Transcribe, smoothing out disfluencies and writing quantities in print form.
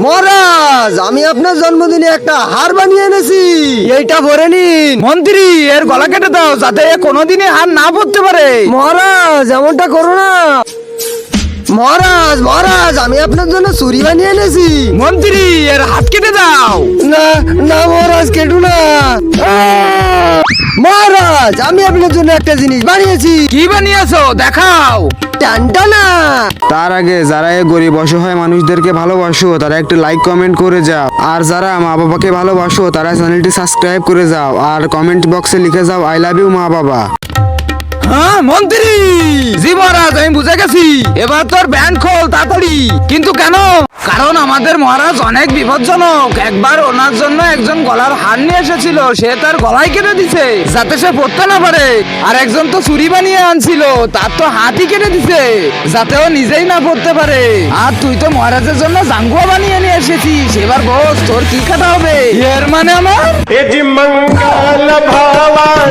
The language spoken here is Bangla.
মহারাজ, আমি আপনার জন্মদিনে একটা হার বানিয়ে এনেছি, এইটা ভরে নিন। মন্ত্রী, এর গলা কেটে দাও যাতে এ কোনোদিনই হার না পড়তে পারে। মহারাজ, এমনটা করো না। মহারাজ মহারাজ, আমি আপনার জন্য চুরি বানিয়ে এনেছি। মন্ত্রী, এর হাত কেটে দাও। না না মহারাজ, কেটু না। মহারাজ, আমি আপনার জন্য একটা জিনিস বানিয়েছি। কি বানিয়েছো দেখাও। টানটানা। তার আগে যারা এই গরিব অসহায় মানুষদেরকে ভালোবাসো তারা একটু লাইক কমেন্ট করে যাও, আর যারা মা বাবাকে ভালোবাসো তারা চ্যানেলটি সাবস্ক্রাইব করে যাও, আর কমেন্ট বক্সে লিখে যাও আই লাভ ইউ মা বাবা। হ্যাঁ মন্ত্রী। জি মহারাজ, আমি বুঝে গেছি। এবার তোর ব্যান্ড খোল তাড়াতাড়ি। কিন্তু কেন? কারণ আমাদের মহারাজ অনেক বিপজ্জনক। একবার ওনার জন্য একজন গলার হার নিয়ে এসেছিল, সে তার গলায় কেটে দিছে যাতে সে পড়তে না পারে। আর একজন তো চুরি বানিয়ে আনছিল, তার তো হাতই কেটে দিছে যাতে ও নিজেই না পড়তে পারে। আর তুই তো মহারাজের জন্য জাঙ্গুয়া বানিয়ে নিয়ে এসেছিস। এবার বস, তোর কি কাটা হবে? এর মানে আমার मंगल भवन